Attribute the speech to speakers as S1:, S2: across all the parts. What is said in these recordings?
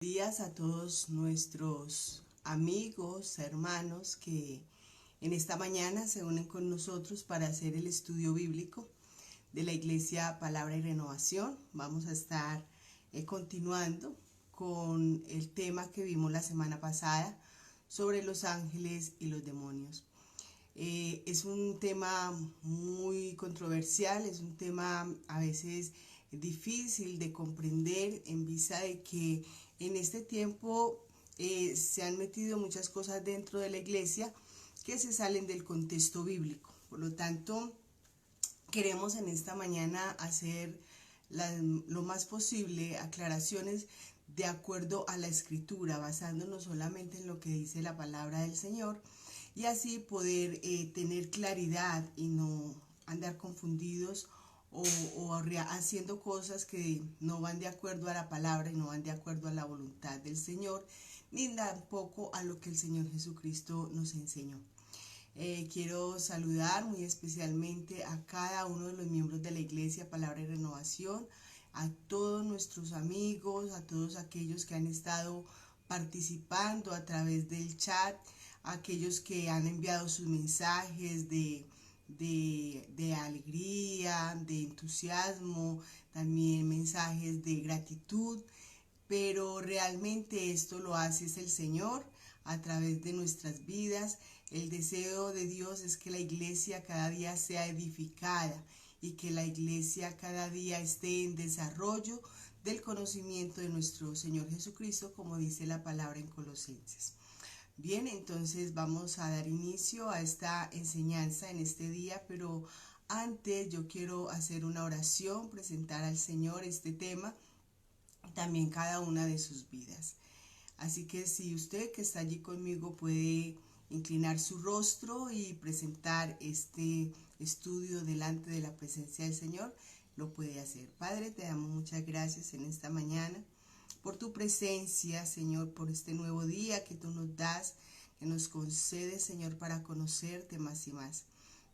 S1: Días a todos nuestros amigos, hermanos que en esta mañana se unen con nosotros para hacer el estudio bíblico de la Iglesia Palabra y Renovación. Vamos a estar continuando con el tema que vimos la semana pasada sobre los ángeles y los demonios. Es un tema muy controversial, es un tema a veces difícil de comprender en vista de que en este tiempo se han metido muchas cosas dentro de la iglesia que se salen del contexto bíblico. Por lo tanto, queremos en esta mañana hacer lo más posible aclaraciones de acuerdo a la escritura, basándonos solamente en lo que dice la palabra del Señor, y así poder tener claridad y no andar confundidos o haciendo cosas que no van de acuerdo a la palabra y no van de acuerdo a la voluntad del Señor, ni tampoco a lo que el Señor Jesucristo nos enseñó. Quiero saludar muy especialmente a cada uno de los miembros de la Iglesia Palabra y Renovación, a todos nuestros amigos, a todos aquellos que han estado participando a través del chat, a aquellos que han enviado sus mensajes de alegría, de entusiasmo, también mensajes de gratitud, pero realmente esto lo hace es el Señor a través de nuestras vidas. El deseo de Dios es que la iglesia cada día sea edificada y que la iglesia cada día esté en desarrollo del conocimiento de nuestro Señor Jesucristo, como dice la palabra en Colosenses. Bien, entonces vamos a dar inicio a esta enseñanza en este día, pero antes yo quiero hacer una oración, presentar al Señor este tema, también cada una de sus vidas. Así que si usted que está allí conmigo puede inclinar su rostro y presentar este estudio delante de la presencia del Señor, lo puede hacer. Padre, te damos muchas gracias en esta mañana por tu presencia, Señor, por este nuevo día que tú nos das, que nos concedes, Señor, para conocerte más y más.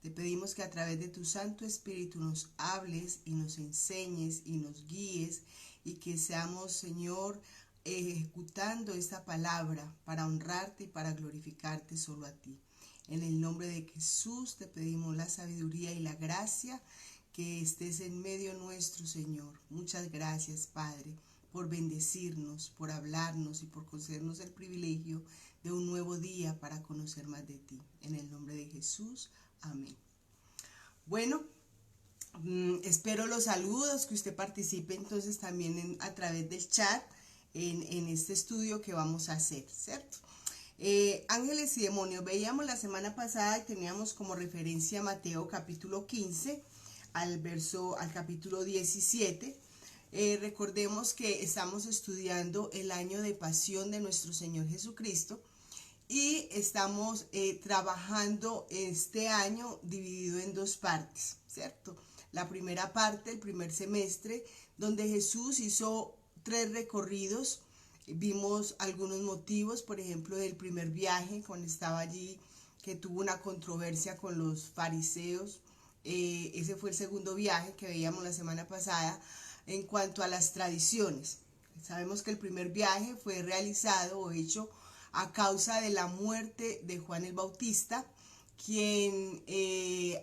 S1: Te pedimos que a través de tu Santo Espíritu nos hables y nos enseñes y nos guíes y que seamos, Señor, ejecutando esta palabra para honrarte y para glorificarte solo a ti. En el nombre de Jesús te pedimos la sabiduría y la gracia, que estés en medio nuestro, Señor. Muchas gracias, Padre, por bendecirnos, por hablarnos y por concedernos el privilegio de un nuevo día para conocer más de ti. En el nombre de Jesús, amén. Bueno, espero los saludos, que usted participe entonces también a través del chat en este estudio que vamos a hacer, ¿cierto? Ángeles y demonios, veíamos la semana pasada y teníamos como referencia Mateo capítulo 15 al capítulo 17. Recordemos que estamos estudiando el año de pasión de nuestro Señor Jesucristo y estamos trabajando este año dividido en dos partes, ¿cierto? La primera parte, el primer semestre, donde Jesús hizo 3 recorridos. Vimos algunos motivos, por ejemplo, del primer viaje, cuando estaba allí, que tuvo una controversia con los fariseos. Ese fue el segundo viaje que veíamos la semana pasada en cuanto a las tradiciones. Sabemos que el primer viaje fue realizado o hecho a causa de la muerte de Juan el Bautista, quien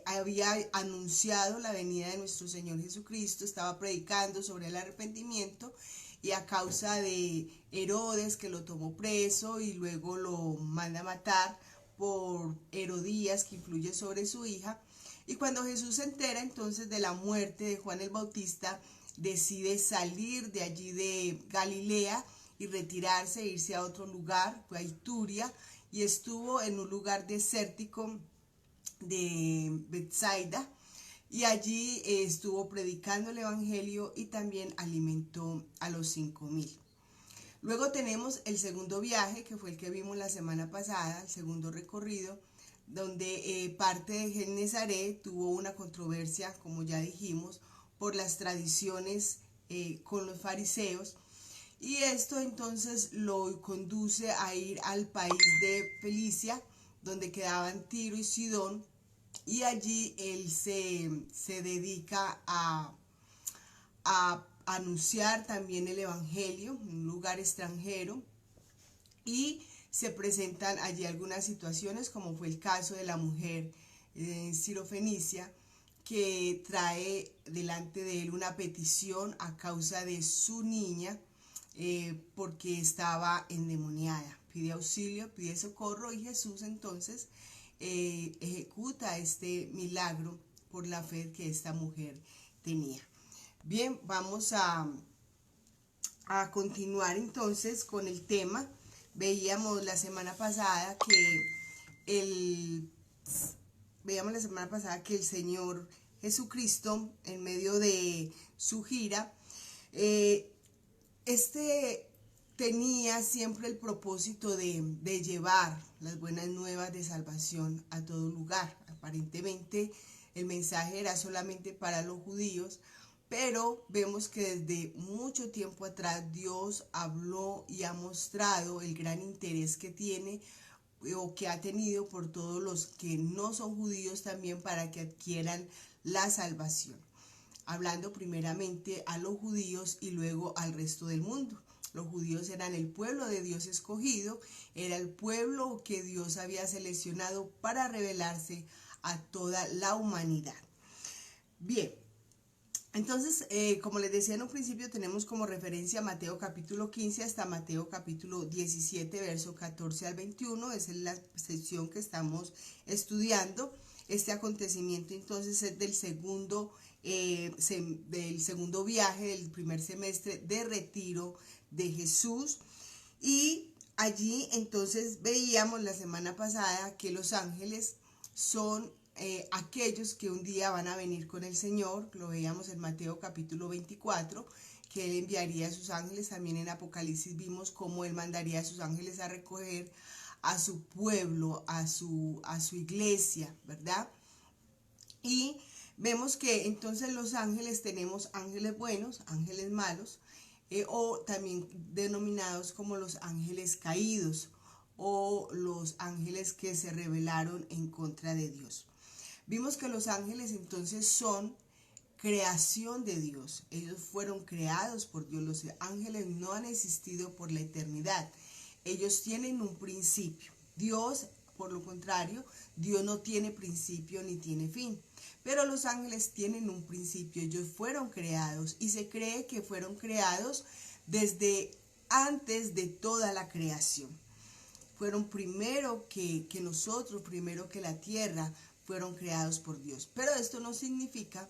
S1: había anunciado la venida de nuestro Señor Jesucristo, estaba predicando sobre el arrepentimiento, y a causa de Herodes, que lo tomó preso y luego lo manda a matar por Herodías, que influye sobre su hija. Y cuando Jesús se entera entonces de la muerte de Juan el Bautista, decide salir de allí de Galilea y retirarse e irse a otro lugar, fue a Ituria, y estuvo en un lugar desértico de Betsaida, y allí estuvo predicando el evangelio y también alimentó a los 5,000. Luego tenemos el segundo viaje, que fue el que vimos la semana pasada, el segundo recorrido, donde parte de Genezaret tuvo una controversia, como ya dijimos, por las tradiciones con los fariseos, y esto entonces lo conduce a ir al país de Felicia, donde quedaban Tiro y Sidón, y allí él se dedica a anunciar también el evangelio en un lugar extranjero, y se presentan allí algunas situaciones, como fue el caso de la mujer sirofenicia, que trae delante de él una petición a causa de su niña, porque estaba endemoniada. Pide auxilio, pide socorro, y Jesús entonces ejecuta este milagro por la fe que esta mujer tenía. Bien, vamos a continuar entonces con el tema. Veíamos la semana pasada que el Señor Jesucristo, en medio de su gira, tenía siempre el propósito de llevar las buenas nuevas de salvación a todo lugar. Aparentemente el mensaje era solamente para los judíos, pero vemos que desde mucho tiempo atrás Dios habló y ha mostrado el gran interés que tiene o que ha tenido por todos los que no son judíos también, para que adquieran la salvación, hablando primeramente a los judíos y luego al resto del mundo. Los judíos eran el pueblo de Dios escogido, era el pueblo que Dios había seleccionado para revelarse a toda la humanidad. Bien, entonces, como les decía en un principio, tenemos como referencia Mateo capítulo 15 hasta Mateo capítulo 17, verso 14 al 21. Esa es la sección que estamos estudiando. Este acontecimiento entonces es del segundo viaje del primer semestre de retiro de Jesús. Y allí entonces veíamos la semana pasada que los ángeles son aquellos que un día van a venir con el Señor. Lo veíamos en Mateo capítulo 24, que Él enviaría a sus ángeles. También en Apocalipsis vimos cómo Él mandaría a sus ángeles a recoger a su pueblo, a su iglesia, ¿verdad? Y vemos que entonces los ángeles, tenemos ángeles buenos, ángeles malos, o también denominados como los ángeles caídos, o los ángeles que se rebelaron en contra de Dios. Vimos que los ángeles entonces son creación de Dios. Ellos fueron creados por Dios. Los ángeles no han existido por la eternidad. Ellos tienen un principio. Dios, por lo contrario, Dios no tiene principio ni tiene fin. Pero los ángeles tienen un principio. Ellos fueron creados, y se cree que fueron creados desde antes de toda la creación. Fueron primero que nosotros, primero que la tierra, fueron creados por Dios. Pero esto no significa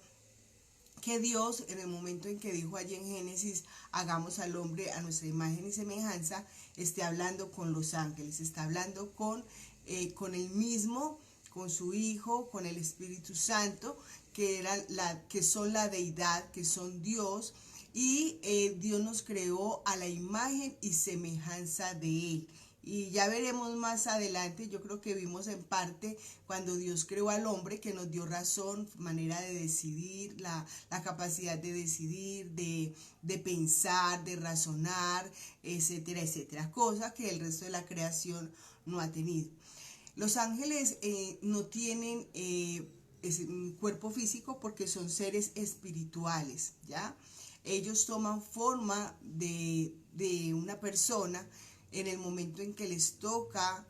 S1: que Dios, en el momento en que dijo allí en Génesis, hagamos al hombre a nuestra imagen y semejanza, esté hablando con los ángeles. Está hablando con el mismo, con su Hijo, con el Espíritu Santo, que son la deidad, que son Dios. Y Dios nos creó a la imagen y semejanza de Él. Y ya veremos más adelante, yo creo que vimos en parte cuando Dios creó al hombre, que nos dio razón, manera de decidir, la capacidad de decidir, de pensar, de razonar, etcétera, etcétera. Cosa que el resto de la creación no ha tenido. Los ángeles no tienen un cuerpo físico porque son seres espirituales, ¿ya? Ellos toman forma de una persona en el momento en que les toca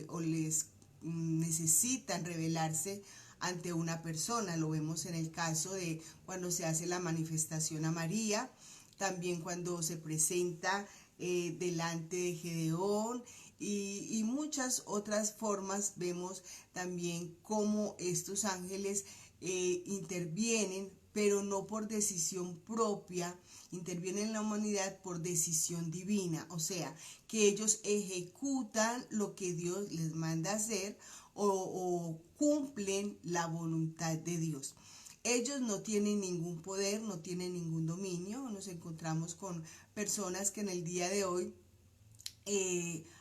S1: o les necesitan revelarse ante una persona. Lo vemos en el caso de cuando se hace la manifestación a María, también cuando se presenta delante de Gedeón, y muchas otras formas. Vemos también cómo estos ángeles intervienen, pero no por decisión propia, intervienen en la humanidad por decisión divina, o sea, que ellos ejecutan lo que Dios les manda hacer, o cumplen la voluntad de Dios. Ellos no tienen ningún poder, no tienen ningún dominio. Nos encontramos con personas que en el día de hoy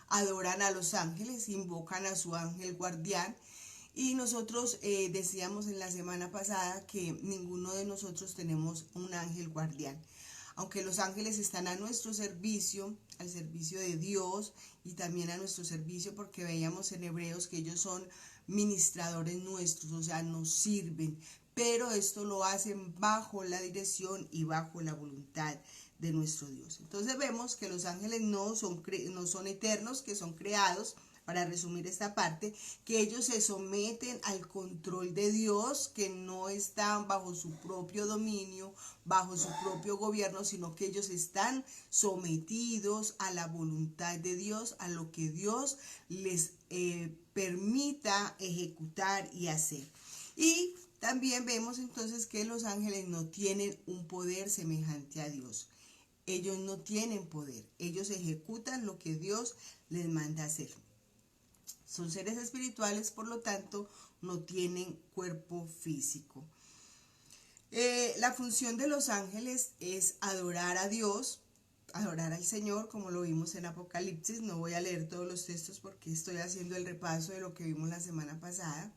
S1: adoran a los ángeles, invocan a su ángel guardián. Y nosotros decíamos en la semana pasada que ninguno de nosotros tenemos un ángel guardián. Aunque los ángeles están a nuestro servicio, al servicio de Dios, y también a nuestro servicio, porque veíamos en Hebreos que ellos son ministradores nuestros, o sea, nos sirven. pero esto lo hacen bajo la dirección y bajo la voluntad de nuestro Dios. Entonces vemos que los ángeles no son eternos, que son creados, para resumir esta parte, que ellos se someten al control de Dios, que no están bajo su propio dominio, bajo su propio gobierno, sino que ellos están sometidos a la voluntad de Dios, a lo que Dios les permita ejecutar y hacer. Y también vemos entonces que los ángeles no tienen un poder semejante a Dios. Ellos no tienen poder, ellos ejecutan lo que Dios les manda hacer. Son seres espirituales, por lo tanto, no tienen cuerpo físico. La función de los ángeles es adorar a Dios, adorar al Señor, como lo vimos en Apocalipsis. No voy a leer todos los textos porque estoy haciendo el repaso de lo que vimos la semana pasada.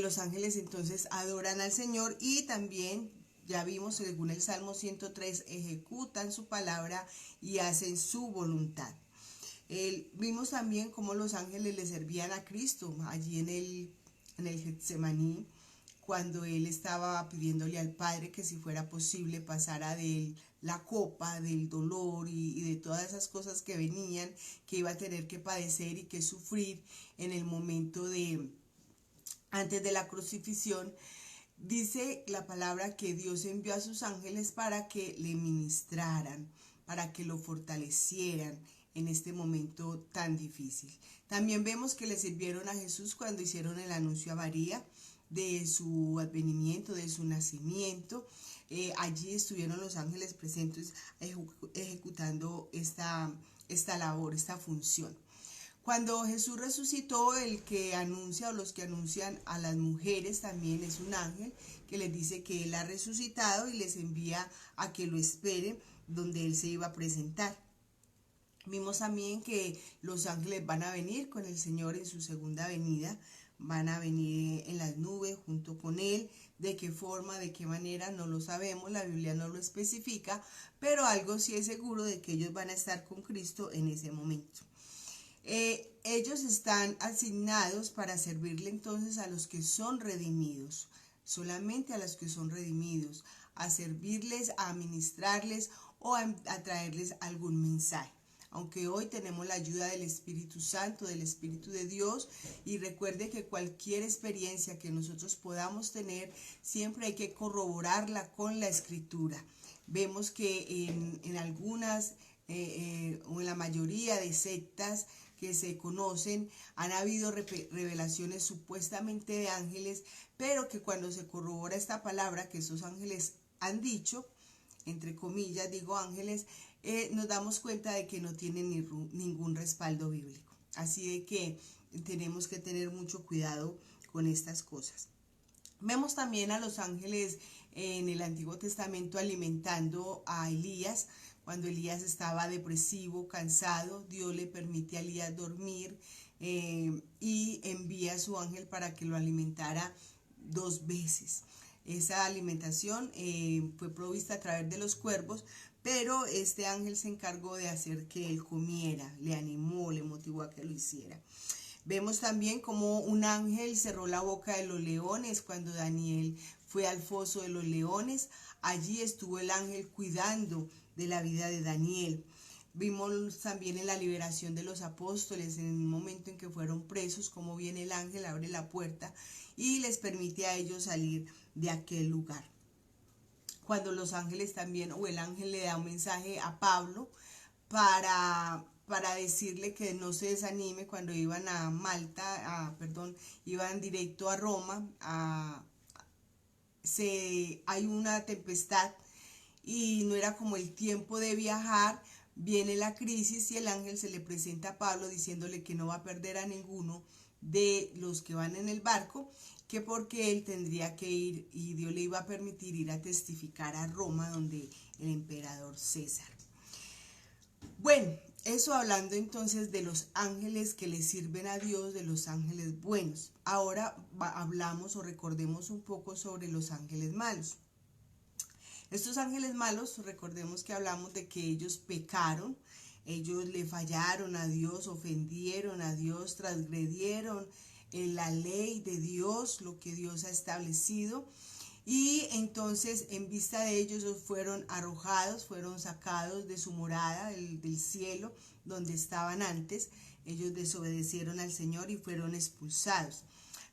S1: Los ángeles entonces adoran al Señor y también, ya vimos según el Salmo 103, ejecutan su palabra y hacen su voluntad. Vimos también cómo los ángeles le servían a Cristo allí en el Getsemaní, cuando él estaba pidiéndole al Padre que si fuera posible pasara de él la copa del dolor y de todas esas cosas que venían, que iba a tener que padecer y que sufrir en el momento antes de la crucifixión. Dice la palabra que Dios envió a sus ángeles para que le ministraran, para que lo fortalecieran en este momento tan difícil. También vemos que le sirvieron a Jesús cuando hicieron el anuncio a María de su advenimiento, de su nacimiento. Allí estuvieron los ángeles presentes ejecutando esta labor, esta función. Cuando Jesús resucitó, el que anuncia o los que anuncian a las mujeres también es un ángel que les dice que él ha resucitado y les envía a que lo esperen donde él se iba a presentar. Vimos también que los ángeles van a venir con el Señor en su segunda venida, van a venir en las nubes junto con él. De qué forma, de qué manera, no lo sabemos, la Biblia no lo especifica, pero algo sí es seguro de que ellos van a estar con Cristo en ese momento. Ellos están asignados para servirle entonces a los que son redimidos, solamente a los que son redimidos, a servirles, a ministrarles o a traerles algún mensaje. Aunque hoy tenemos la ayuda del Espíritu Santo, del Espíritu de Dios, y recuerde que cualquier experiencia que nosotros podamos tener, siempre hay que corroborarla con la Escritura. Vemos que en algunas o en la mayoría de sectas que se conocen, han habido revelaciones supuestamente de ángeles, pero que cuando se corrobora esta palabra que esos ángeles han dicho, entre comillas digo ángeles, nos damos cuenta de que no tienen ningún respaldo bíblico. Así de que tenemos que tener mucho cuidado con estas cosas. Vemos también a los ángeles en el Antiguo Testamento alimentando a Elías. Cuando Elías estaba depresivo, cansado, Dios le permite a Elías dormir y envía a su ángel para que lo alimentara 2 veces. Esa alimentación fue provista a través de los cuervos, pero este ángel se encargó de hacer que él comiera, le animó, le motivó a que lo hiciera. Vemos también como un ángel cerró la boca de los leones cuando Daniel fue al foso de los leones. Allí estuvo el ángel cuidando de la vida de Daniel. Vimos también en la liberación de los apóstoles, en el momento en que fueron presos, cómo viene el ángel, abre la puerta y les permite a ellos salir de aquel lugar. Cuando los ángeles también, o el ángel le da un mensaje a Pablo para decirle que no se desanime cuando iban a Malta, iban directo a Roma, hay una tempestad y no era como el tiempo de viajar, viene la crisis y el ángel se le presenta a Pablo diciéndole que no va a perder a ninguno de los que van en el barco, que porque él tendría que ir y Dios le iba a permitir ir a testificar a Roma, donde el emperador César. Bueno, eso hablando entonces de los ángeles que le sirven a Dios, de los ángeles buenos. Ahora hablamos o recordemos un poco sobre los ángeles malos. Estos ángeles malos, recordemos que hablamos de que ellos pecaron, ellos le fallaron a Dios, ofendieron a Dios, transgredieron la ley de Dios, lo que Dios ha establecido. Y entonces en vista de ellos fueron arrojados, fueron sacados de su morada, del cielo, donde estaban antes. Ellos desobedecieron al Señor y fueron expulsados.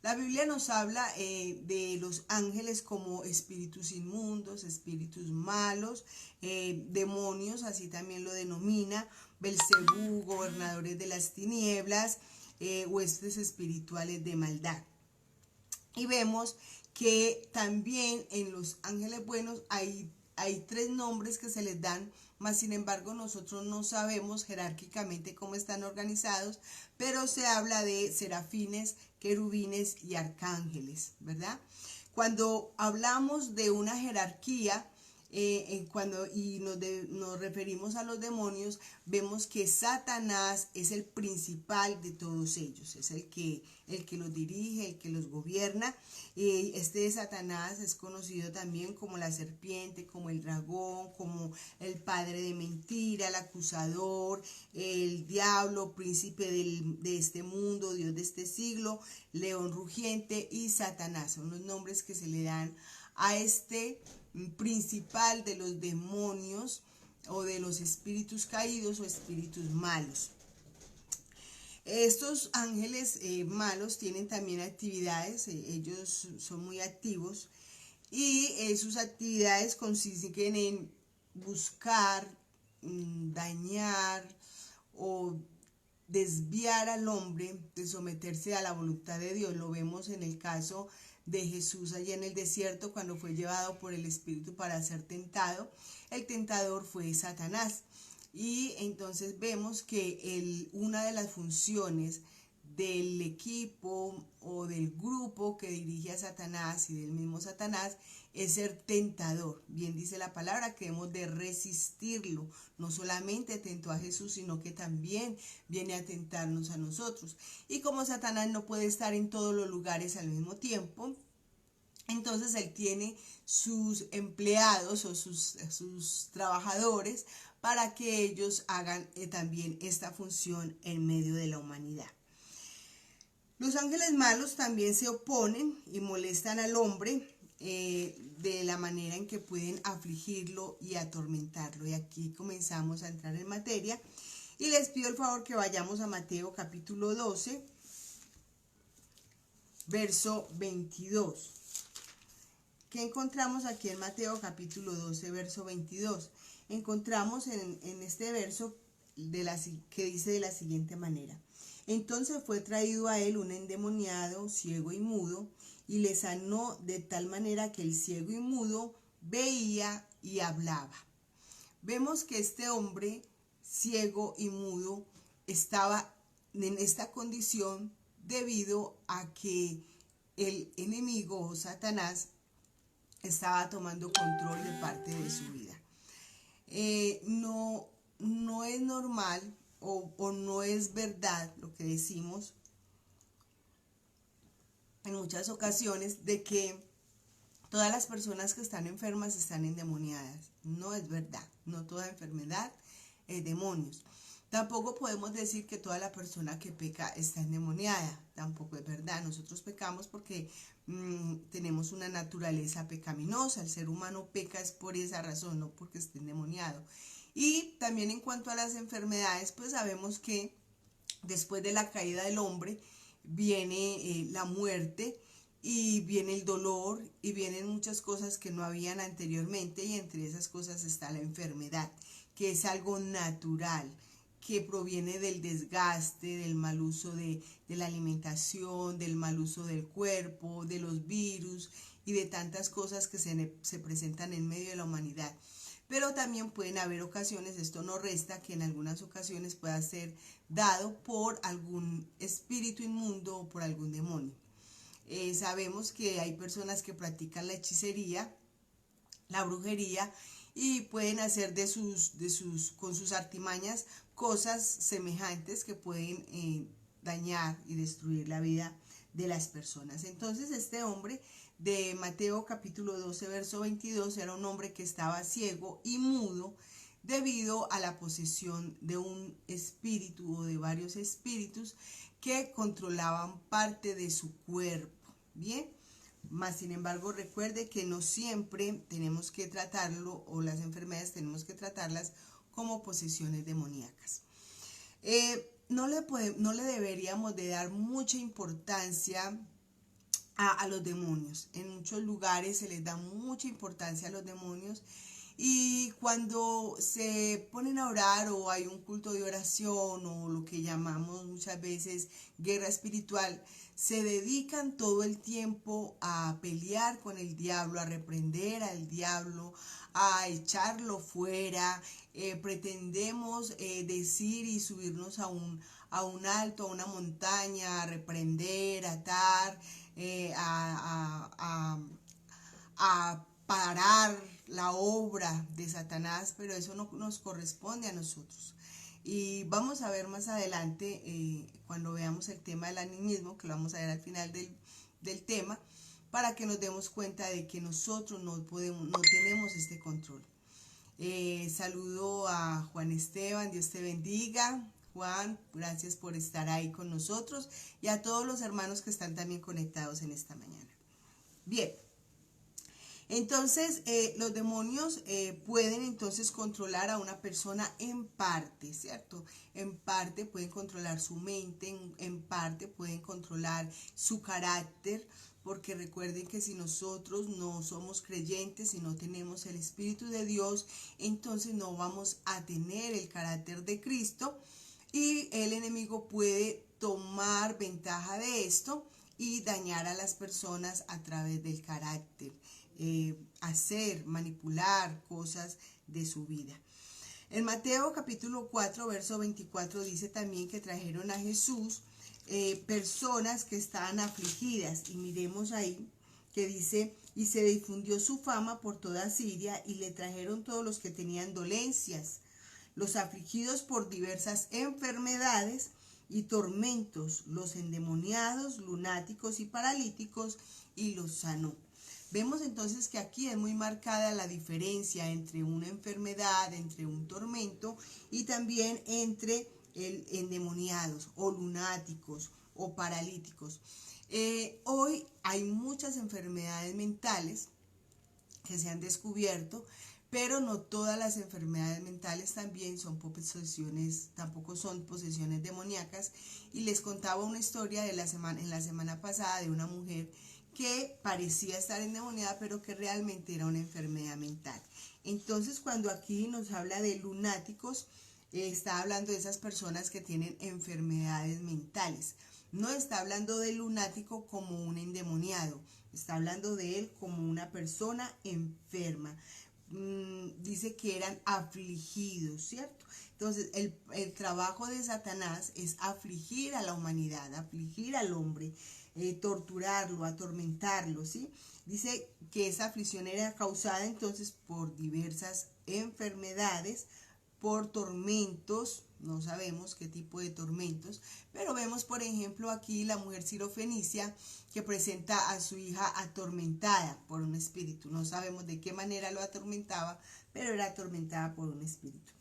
S1: La Biblia nos habla de los ángeles como espíritus inmundos, espíritus malos, demonios, así también lo denomina, Belcebú, gobernadores de las tinieblas, huestes espirituales de maldad. Y vemos que también en los ángeles buenos hay 3 nombres que se les dan, mas sin embargo nosotros no sabemos jerárquicamente cómo están organizados, pero se habla de serafines, querubines y arcángeles, ¿verdad? Cuando hablamos de una jerarquía, nos referimos a los demonios, vemos que Satanás es el principal de todos ellos, es el que los dirige, el que los gobierna. Este Satanás es conocido también como la serpiente, como el dragón, como el padre de mentira, el acusador, el diablo, príncipe de este mundo, Dios de este siglo, león rugiente y Satanás. Son los nombres que se le dan a este principal de los demonios o de los espíritus caídos o espíritus malos. Estos ángeles malos tienen también actividades, ellos son muy activos y sus actividades consisten en buscar, dañar o desviar al hombre de someterse a la voluntad de Dios. Lo vemos en el caso de Jesús allí en el desierto cuando fue llevado por el Espíritu para ser tentado. El tentador fue Satanás. Y entonces vemos que una de las funciones del equipo o del grupo que dirige a Satanás y del mismo Satanás es ser tentador. Bien dice la palabra que hemos de resistirlo. No solamente tentó a Jesús, sino que también viene a tentarnos a nosotros. Y como Satanás no puede estar en todos los lugares al mismo tiempo, entonces él tiene sus empleados o sus trabajadores para que ellos hagan también esta función en medio de la humanidad. Los ángeles malos también se oponen y molestan al hombre de la manera en que pueden afligirlo y atormentarlo. Y aquí comenzamos a entrar en materia y les pido el favor que vayamos a Mateo capítulo 12, verso 22. ¿Qué encontramos aquí en Mateo capítulo 12, verso 22? Encontramos en este verso que dice de la siguiente manera: entonces fue traído a él un endemoniado, ciego y mudo, y le sanó de tal manera que el ciego y mudo veía y hablaba. Vemos que este hombre ciego y mudo estaba en esta condición debido a que el enemigo o Satanás estaba tomando control de parte de su vida. No es normal o no es verdad lo que decimos en muchas ocasiones de que todas las personas que están enfermas están endemoniadas. No es verdad, no toda enfermedad es demonios. Tampoco podemos decir que toda la persona que peca está endemoniada, tampoco es verdad. Nosotros pecamos porque tenemos una naturaleza pecaminosa, el ser humano peca es por esa razón, no porque esté endemoniado. Y también en cuanto a las enfermedades, pues sabemos que después de la caída del hombre viene la muerte y viene el dolor y vienen muchas cosas que no habían anteriormente, y entre esas cosas está la enfermedad, que es algo natural, que proviene del desgaste, del mal uso de la alimentación, del mal uso del cuerpo, de los virus y de tantas cosas que se presentan en medio de la humanidad. Pero también pueden haber ocasiones, esto no resta, que en algunas ocasiones pueda ser dado por algún espíritu inmundo o por algún demonio. Sabemos que hay personas que practican la hechicería, la brujería, y pueden hacer con sus artimañas cosas semejantes que pueden dañar y destruir la vida de las personas. Entonces este hombre de Mateo capítulo 12 verso 22 era un hombre que estaba ciego y mudo debido a la posesión de un espíritu o de varios espíritus que controlaban parte de su cuerpo. Bien, más sin embargo recuerde que no siempre tenemos que tratarlo, o las enfermedades tenemos que tratarlas como posesiones demoníacas. No le deberíamos de dar mucha importancia a los demonios. En muchos lugares se les da mucha importancia a los demonios, y cuando se ponen a orar o hay un culto de oración o lo que llamamos muchas veces guerra espiritual, se dedican todo el tiempo a pelear con el diablo, a reprender al diablo, a echarlo fuera. Pretendemos decir y subirnos a un alto, a una montaña, a reprender, a atar, a parar la obra de Satanás, pero eso no nos corresponde a nosotros. Y vamos a ver más adelante, cuando veamos el tema del animismo, que lo vamos a ver al final del tema, para que nos demos cuenta de que nosotros no tenemos este control. Saludo a Juan Esteban, Dios te bendiga. Juan, gracias por estar ahí con nosotros, y a todos los hermanos que están también conectados en esta mañana. Bien, entonces los demonios pueden entonces controlar a una persona en parte, ¿cierto? En parte pueden controlar su mente, en parte pueden controlar su carácter, porque recuerden que si nosotros no somos creyentes, si no tenemos el Espíritu de Dios, entonces no vamos a tener el carácter de Cristo, y el enemigo puede tomar ventaja de esto y dañar a las personas a través del carácter, hacer, manipular cosas de su vida. En Mateo capítulo 4, verso 24 dice también que trajeron a Jesús personas que estaban afligidas, y miremos ahí que dice: y se difundió su fama por toda Siria, y le trajeron todos los que tenían dolencias, los afligidos por diversas enfermedades y tormentos, los endemoniados, lunáticos y paralíticos, y los sanó. Vemos entonces que aquí es muy marcada la diferencia entre una enfermedad, entre un tormento, y también entre endemoniados o lunáticos o paralíticos. Hoy hay muchas enfermedades mentales que se han descubierto, pero no todas las enfermedades mentales también son posesiones, tampoco son posesiones demoníacas. Y les contaba una historia en la semana pasada de una mujer que parecía estar endemoniada, pero que realmente era una enfermedad mental. Entonces, cuando aquí nos habla de lunáticos, está hablando de esas personas que tienen enfermedades mentales. No está hablando del lunático como un endemoniado, está hablando de él como una persona enferma. Dice que eran afligidos, ¿cierto? Entonces el trabajo de Satanás es afligir a la humanidad, afligir al hombre, torturarlo, atormentarlo, ¿sí? Dice que esa aflicción era causada entonces por diversas enfermedades, por tormentos, no sabemos qué tipo de tormentos, pero vemos por ejemplo aquí la mujer sirofenicia que presenta a su hija atormentada por un espíritu. No sabemos de qué manera lo atormentaba, pero era atormentada por un espíritu.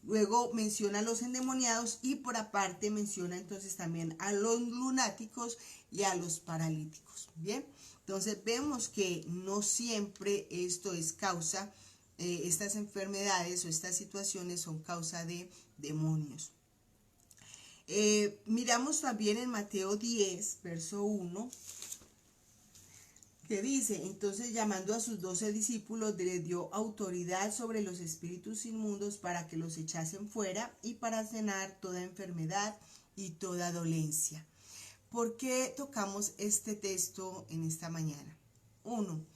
S1: Luego menciona a los endemoniados, y por aparte menciona entonces también a los lunáticos y a los paralíticos. Bien, entonces vemos que no siempre esto es causa, estas enfermedades o estas situaciones son causa de demonios. Miramos también en Mateo 10, verso 1, que dice: entonces llamando a sus 12 discípulos, les dio autoridad sobre los espíritus inmundos para que los echasen fuera y para sanar toda enfermedad y toda dolencia. ¿Por qué tocamos este texto en esta mañana? 1.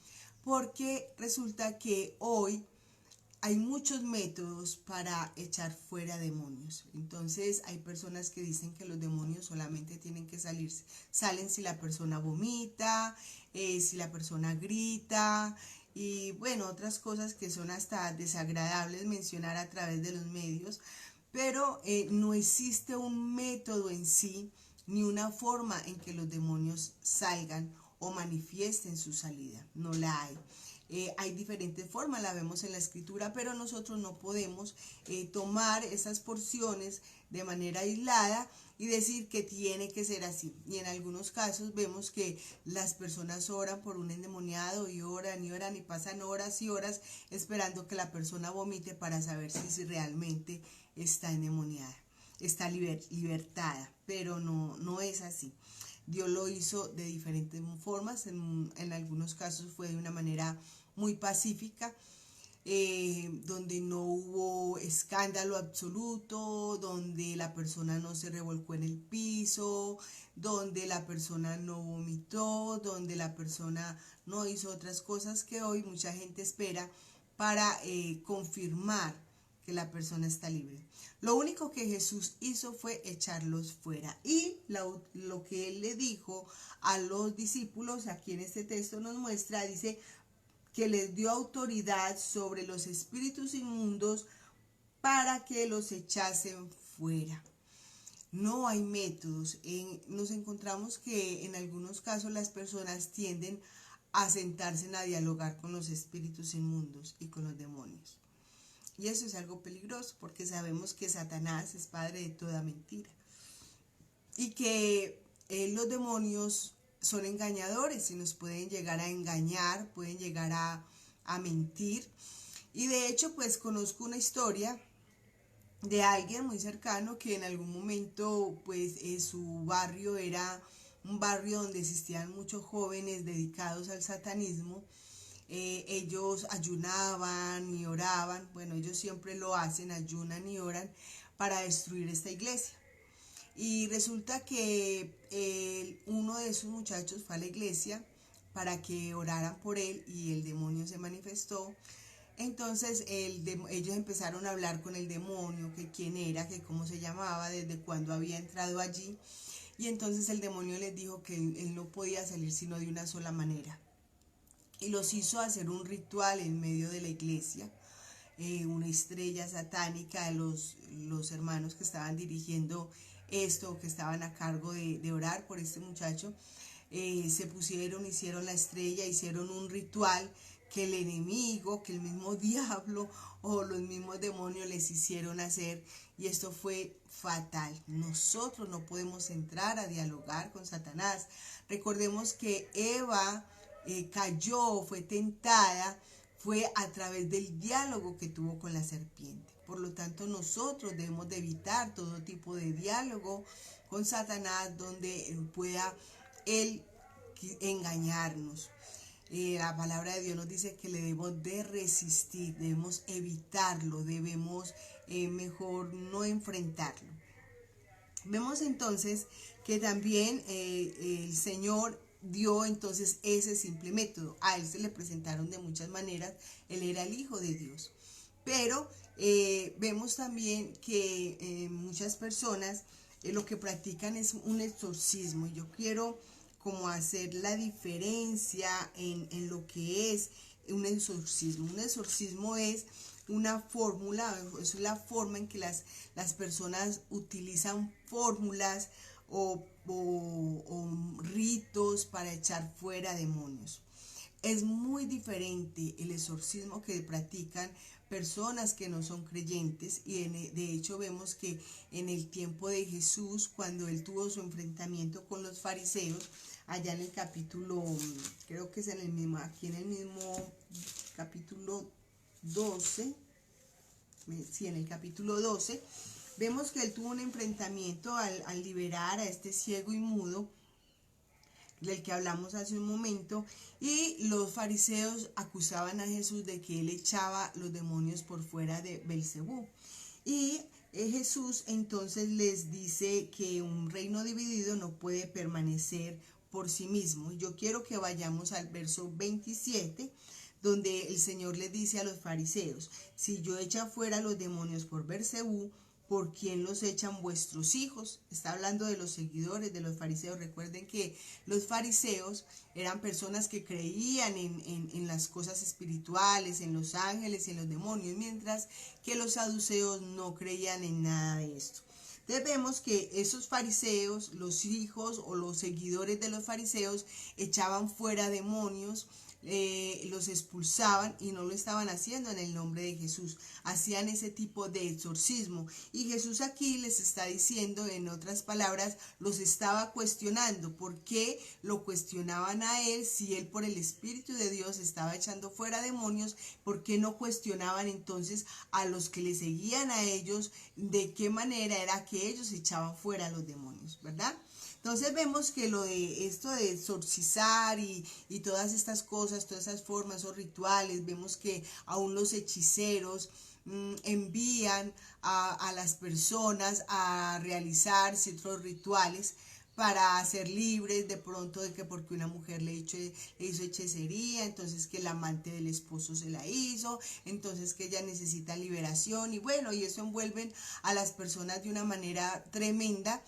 S1: Porque resulta que hoy hay muchos métodos para echar fuera demonios. Entonces hay personas que dicen que los demonios solamente tienen que salirse. Salen si la persona vomita, si la persona grita, y bueno, otras cosas que son hasta desagradables mencionar a través de los medios. Pero no existe un método en sí, ni una forma en que los demonios salgan o manifiesten su salida. No la hay. Hay diferentes formas, la vemos en la escritura, pero nosotros no podemos tomar esas porciones de manera aislada y decir que tiene que ser así. Y en algunos casos vemos que las personas oran por un endemoniado y oran y pasan horas y horas esperando que la persona vomite para saber si realmente está endemoniada, está libertada, pero no es así. Dios lo hizo de diferentes formas, en algunos casos fue de una manera muy pacífica, donde no hubo escándalo absoluto, donde la persona no se revolcó en el piso, donde la persona no vomitó, donde la persona no hizo otras cosas que hoy mucha gente espera para confirmar que la persona está libre. Lo único que Jesús hizo fue echarlos fuera. Y lo que él le dijo a los discípulos, aquí en este texto nos muestra, dice que les dio autoridad sobre los espíritus inmundos para que los echasen fuera. No hay métodos. Nos encontramos que en algunos casos las personas tienden a sentarse a dialogar con los espíritus inmundos y con los demonios. Y eso es algo peligroso porque sabemos que Satanás es padre de toda mentira y que los demonios son engañadores y nos pueden llegar a engañar, pueden llegar a mentir. Y de hecho, pues conozco una historia de alguien muy cercano que en algún momento, pues su barrio era un barrio donde existían muchos jóvenes dedicados al satanismo. Ellos ayunaban y oraban, bueno, ellos siempre lo hacen, ayunan y oran para destruir esta iglesia. Y resulta que uno de esos muchachos fue a la iglesia para que oraran por él y el demonio se manifestó. Entonces ellos empezaron a hablar con el demonio, que quién era, que cómo se llamaba, desde cuándo había entrado allí. Y entonces el demonio les dijo que él no podía salir sino de una sola manera. Y los hizo hacer un ritual en medio de la iglesia, una estrella satánica de los hermanos que estaban dirigiendo esto, que estaban a cargo de orar por este muchacho, se pusieron, hicieron la estrella, hicieron un ritual que el enemigo, que el mismo diablo o los mismos demonios les hicieron hacer, y esto fue fatal. Nosotros no podemos entrar a dialogar con Satanás. Recordemos que Eva cayó, fue tentada, fue a través del diálogo que tuvo con la serpiente. Por lo tanto, nosotros debemos de evitar todo tipo de diálogo con Satanás donde pueda él engañarnos. La palabra de Dios nos dice que le debemos de resistir, debemos evitarlo, debemos mejor no enfrentarlo. Vemos entonces que también el Señor dio entonces ese simple método. A él se le presentaron de muchas maneras, él era el Hijo de Dios. Pero vemos también que muchas personas lo que practican es un exorcismo. Yo quiero como hacer la diferencia en lo que es un exorcismo. Un exorcismo es una fórmula, es la forma en que las personas utilizan fórmulas o ritos para echar fuera demonios. Es muy diferente el exorcismo que practican personas que no son creyentes, y de hecho vemos que en el tiempo de Jesús, cuando él tuvo su enfrentamiento con los fariseos, allá en el capítulo, creo que es en el mismo, aquí en el mismo capítulo 12, sí, en el capítulo 12, vemos que él tuvo un enfrentamiento al liberar a este ciego y mudo, del que hablamos hace un momento, y los fariseos acusaban a Jesús de que él echaba los demonios por fuera de Belcebú. Y Jesús entonces les dice que un reino dividido no puede permanecer por sí mismo. Yo quiero que vayamos al verso 27, donde el Señor les dice a los fariseos: si yo echo fuera los demonios por Belcebú, ¿por quién los echan vuestros hijos? Está hablando de los seguidores de los fariseos. Recuerden que los fariseos eran personas que creían en las cosas espirituales, en los ángeles y en los demonios, mientras que los saduceos no creían en nada de esto. Entonces vemos que esos fariseos, los hijos o los seguidores de los fariseos, echaban fuera demonios, los expulsaban y no lo estaban haciendo en el nombre de Jesús. Hacían ese tipo de exorcismo. Y Jesús aquí les está diciendo, en otras palabras, los estaba cuestionando. ¿Por qué lo cuestionaban a él si él por el Espíritu de Dios estaba echando fuera demonios? ¿Por qué no cuestionaban entonces a los que le seguían a ellos de qué manera era que ellos echaban fuera a los demonios, ¿verdad? Entonces vemos que lo de esto de exorcizar y todas estas cosas, todas esas formas o rituales, vemos que aún los hechiceros envían a las personas a realizar ciertos rituales para ser libres de pronto de que porque una mujer le hizo hechicería, entonces que el amante del esposo se la hizo, entonces que ella necesita liberación y bueno, y eso envuelven a las personas de una manera tremenda.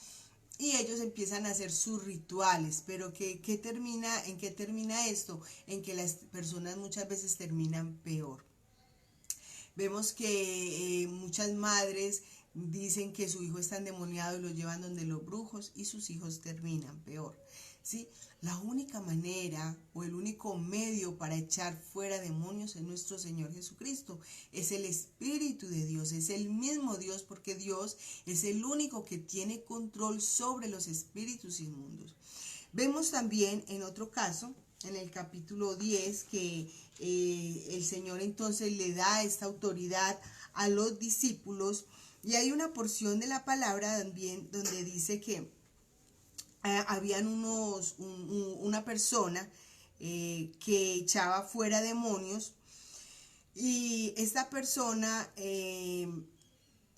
S1: Y ellos empiezan a hacer sus rituales, pero ¿en qué termina esto? En que las personas muchas veces terminan peor. Vemos que muchas madres dicen que su hijo está endemoniado y lo llevan donde los brujos y sus hijos terminan peor, ¿sí? La única manera o el único medio para echar fuera demonios es nuestro Señor Jesucristo. Es el Espíritu de Dios, es el mismo Dios, porque Dios es el único que tiene control sobre los espíritus inmundos. Vemos también en otro caso, en el capítulo 10, que el Señor entonces le da esta autoridad a los discípulos, y hay una porción de la palabra también donde dice que habían una persona que echaba fuera demonios, y esta persona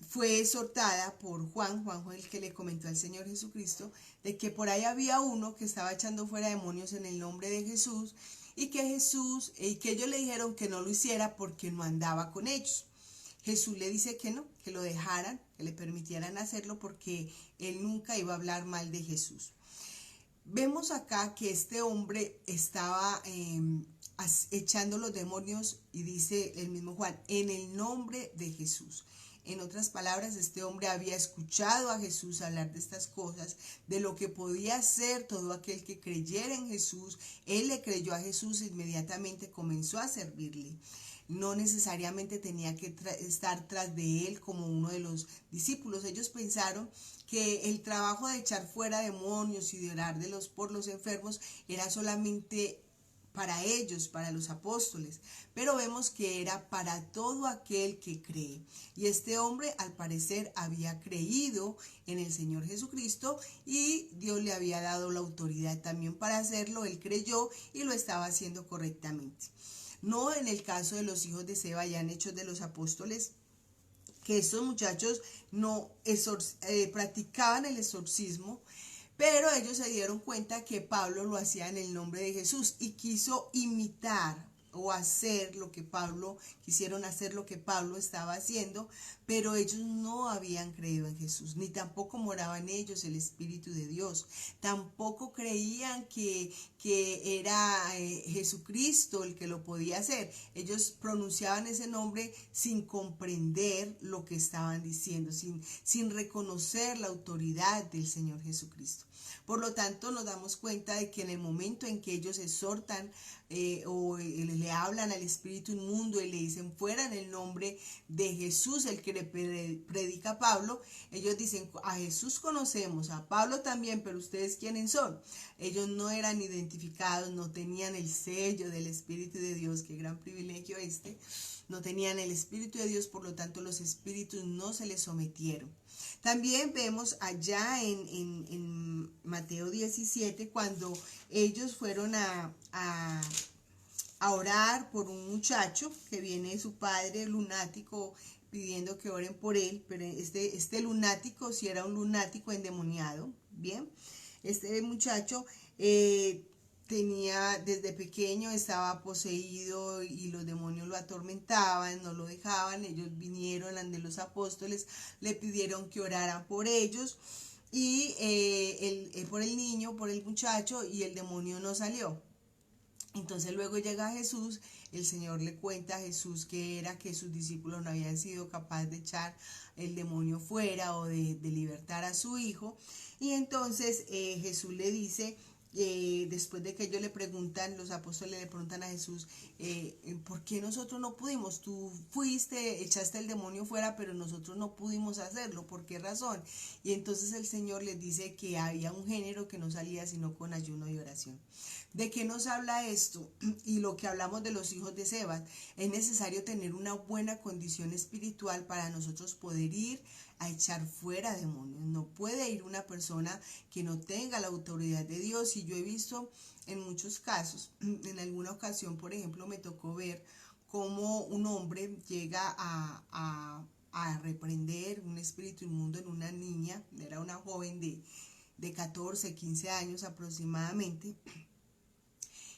S1: fue exhortada por Juan fue el que le comentó al Señor Jesucristo, de que por ahí había uno que estaba echando fuera demonios en el nombre de Jesús, y que ellos le dijeron que no lo hiciera porque no andaba con ellos. Jesús le dice que no, que lo dejaran, que le permitieran hacerlo porque él nunca iba a hablar mal de Jesús. Vemos acá que este hombre estaba echando los demonios, y dice el mismo Juan, en el nombre de Jesús. En otras palabras, este hombre había escuchado a Jesús hablar de estas cosas, de lo que podía hacer todo aquel que creyera en Jesús. Él le creyó a Jesús e inmediatamente comenzó a servirle. No necesariamente tenía que estar tras de él como uno de los discípulos. Ellos pensaron que el trabajo de echar fuera demonios y de orar por los enfermos era solamente para ellos, para los apóstoles, pero vemos que era para todo aquel que cree. Y este hombre al parecer había creído en el Señor Jesucristo y Dios le había dado la autoridad también para hacerlo. Él creyó y lo estaba haciendo correctamente. No en el caso de los hijos de Seba, ya en Hechos de los Apóstoles, que estos muchachos no practicaban el exorcismo, pero ellos se dieron cuenta que Pablo lo hacía en el nombre de Jesús y quiso imitar o hacer lo que quisieron hacer lo que Pablo estaba haciendo, pero ellos no habían creído en Jesús, ni tampoco moraba en ellos el Espíritu de Dios, tampoco creían que era Jesucristo el que lo podía hacer. Ellos pronunciaban ese nombre sin comprender lo que estaban diciendo, sin reconocer la autoridad del Señor Jesucristo. Por lo tanto, nos damos cuenta de que en el momento en que ellos exhortan o le hablan al espíritu inmundo y le dicen fuera en el nombre de Jesús, el que le predica a Pablo, ellos dicen, a Jesús conocemos, a Pablo también, pero ¿ustedes quiénes son? Ellos no eran identificados, no tenían el sello del Espíritu de Dios, qué gran privilegio no tenían el Espíritu de Dios, por lo tanto los espíritus no se les sometieron. También vemos allá en Mateo 17, cuando ellos fueron a orar por un muchacho que viene de su padre lunático pidiendo que oren por él, pero este lunático, si era un lunático endemoniado, bien, este muchacho desde pequeño estaba poseído y los demonios lo atormentaban, no lo dejaban. Ellos vinieron ante los apóstoles, le pidieron que oraran por ellos y por el niño, por el muchacho, y el demonio no salió. Entonces luego llega Jesús, el Señor le cuenta a Jesús que sus discípulos no habían sido capaces de echar el demonio fuera o de libertar a su hijo, y entonces Jesús le dice después de que ellos le preguntan, los apóstoles le preguntan a Jesús, ¿por qué nosotros no pudimos? Tú fuiste, echaste el demonio fuera, pero nosotros no pudimos hacerlo. ¿Por qué razón? Y entonces el Señor les dice que había un género que no salía sino con ayuno y oración. ¿De qué nos habla esto? Y lo que hablamos de los hijos de Sebas, es necesario tener una buena condición espiritual para nosotros poder ir a echar fuera demonios. No puede ir una persona que no tenga la autoridad de Dios. Y yo he visto en muchos casos, en alguna ocasión, por ejemplo, me tocó ver cómo un hombre llega a reprender un espíritu inmundo en una niña, era una joven de 14, 15 años aproximadamente.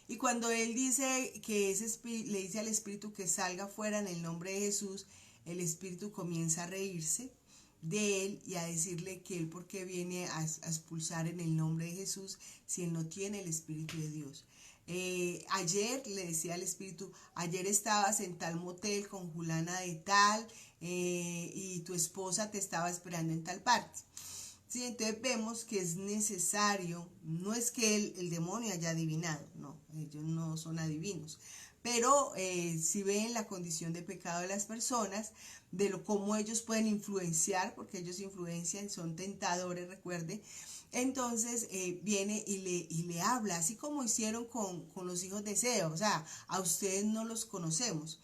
S1: Y cuando él dice que le dice al espíritu que salga fuera en el nombre de Jesús, el espíritu comienza a reírse de él y a decirle que él por qué viene a expulsar en el nombre de Jesús si él no tiene el espíritu de Dios. Ayer le decía al espíritu, ayer estabas en tal motel con Julana de tal y tu esposa te estaba esperando en tal parte. Sí, entonces vemos que es necesario, no es que el demonio haya adivinado, no, ellos no son adivinos, pero si ven la condición de pecado de las personas, de cómo ellos pueden influenciar, porque ellos influencian, son tentadores, recuerde, entonces viene y le habla, así como hicieron con los hijos de Seba, o sea, a ustedes no los conocemos.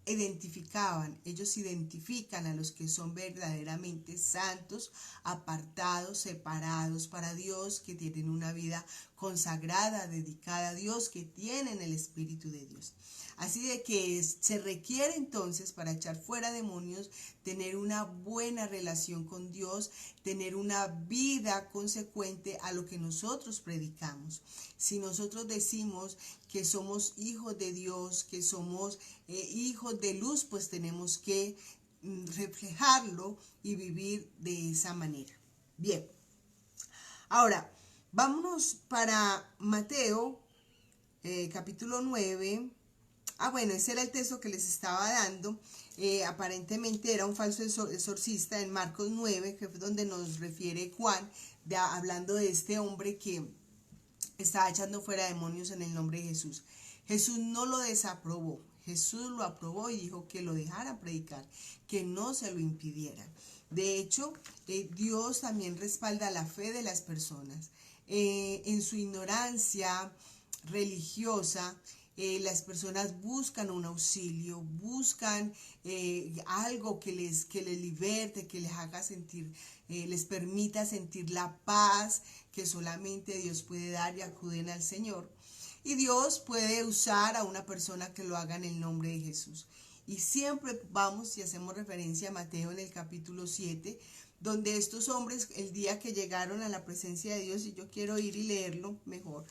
S1: Ellos identifican a los que son verdaderamente santos, apartados, separados para Dios, que tienen una vida consagrada, dedicada a Dios, que tienen el Espíritu de Dios. Así de que se requiere entonces para echar fuera demonios tener una buena relación con Dios, tener una vida consecuente a lo que nosotros predicamos. Si nosotros decimos que somos hijos de Dios, que somos hijos de luz, pues tenemos que reflejarlo y vivir de esa manera. Bien, ahora vámonos para Mateo capítulo 9. Bueno, ese era el texto que les estaba dando. Aparentemente era un falso exorcista en Marcos 9, que fue donde nos refiere Juan, hablando de este hombre que estaba echando fuera demonios en el nombre de Jesús. Jesús no lo desaprobó, Jesús lo aprobó y dijo que lo dejara predicar, que no se lo impidieran. De hecho, Dios también respalda la fe de las personas. En su ignorancia religiosa, las personas buscan un auxilio, buscan algo que les liberte, que les haga sentir, les permita sentir la paz que solamente Dios puede dar, y acuden al Señor. Y Dios puede usar a una persona que lo haga en el nombre de Jesús. Y siempre vamos y hacemos referencia a Mateo en el capítulo 7, donde estos hombres, el día que llegaron a la presencia de Dios, y yo quiero ir y leerlo mejor,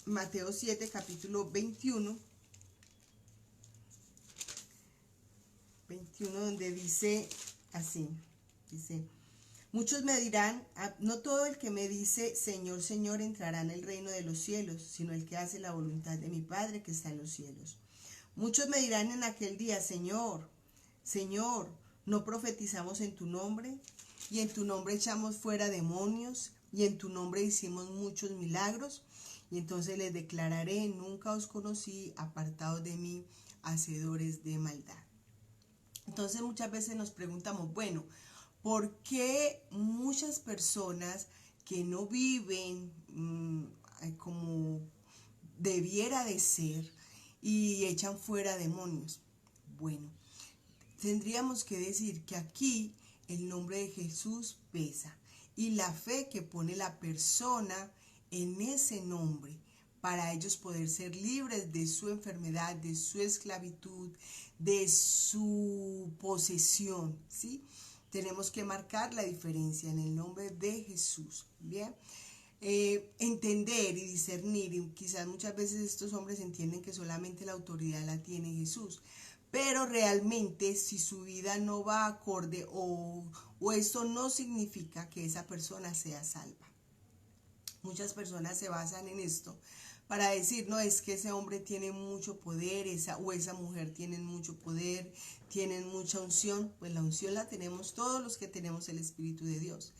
S1: Mateo 7, capítulo 21, donde dice así, dice: muchos me dirán, no todo el que me dice Señor, Señor entrará en el reino de los cielos, sino el que hace la voluntad de mi Padre que está en los cielos. Muchos me dirán en aquel día, Señor, Señor, ¿no profetizamos en tu nombre? Y en tu nombre echamos fuera demonios, y en tu nombre hicimos muchos milagros. Y entonces les declararé, nunca os conocí, apartados de mí, hacedores de maldad. Entonces muchas veces nos preguntamos, bueno, ¿por qué muchas personas que no viven como debiera de ser y echan fuera demonios? Bueno, tendríamos que decir que aquí el nombre de Jesús pesa, y la fe que pone la persona en ese nombre, para ellos poder ser libres de su enfermedad, de su esclavitud, de su posesión, ¿sí? Tenemos que marcar la diferencia en el nombre de Jesús, ¿bien? Entender y discernir, y quizás muchas veces estos hombres entienden que solamente la autoridad la tiene Jesús, pero realmente si su vida no va acorde o esto no significa que esa persona sea salva. Muchas personas se basan en esto para decir, no, es que ese hombre tiene mucho poder, esa mujer tiene mucho poder, tienen mucha unción. Pues la unción la tenemos todos los que tenemos el Espíritu de Dios.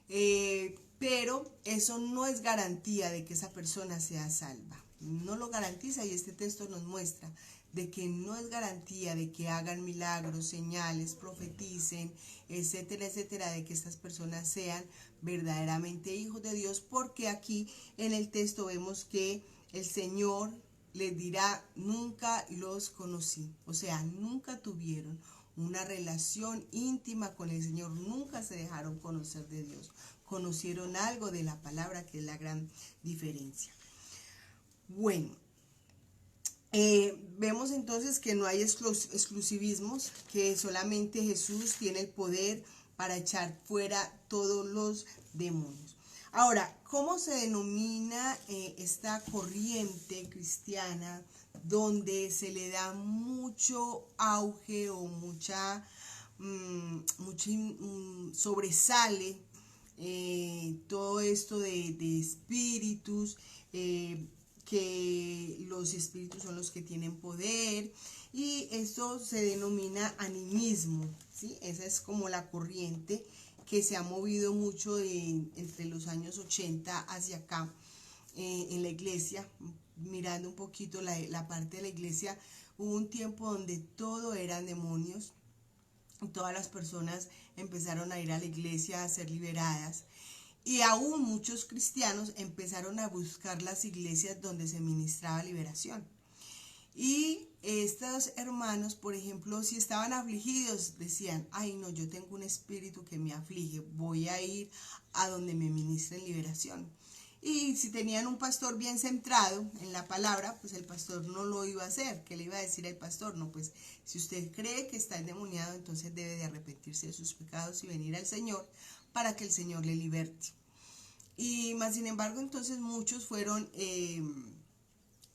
S1: pero eso no es garantía de que esa persona sea salva. No lo garantiza, y este texto nos muestra de que no es garantía de que hagan milagros, señales, profeticen, etcétera, etcétera, de que estas personas sean verdaderamente hijos de Dios, porque aquí en el texto vemos que el Señor les dirá: nunca los conocí. O sea, nunca tuvieron una relación íntima con el Señor, nunca se dejaron conocer de Dios, conocieron algo de la palabra, que es la gran diferencia. Bueno, vemos entonces que no hay exclusivismos, que solamente Jesús tiene el poder para echar fuera todos los demonios. Ahora, ¿cómo se denomina esta corriente cristiana donde se le da mucho auge o sobresale todo esto de espíritus, que los espíritus son los que tienen poder, y esto se denomina animismo, ¿sí? Esa es como la corriente que se ha movido mucho entre los años 80 hacia acá en la iglesia. Mirando un poquito la parte de la iglesia, hubo un tiempo donde todo eran demonios, todas las personas empezaron a ir a la iglesia a ser liberadas, y aún muchos cristianos empezaron a buscar las iglesias donde se ministraba liberación. Y estos hermanos, por ejemplo, si estaban afligidos, decían: ay no, yo tengo un espíritu que me aflige, voy a ir a donde me ministren liberación. Y si tenían un pastor bien centrado en la palabra, pues el pastor no lo iba a hacer. ¿Qué le iba a decir el pastor? No, pues si usted cree que está endemoniado, entonces debe de arrepentirse de sus pecados y venir al Señor para que el Señor le liberte. Y más sin embargo, entonces muchos fueron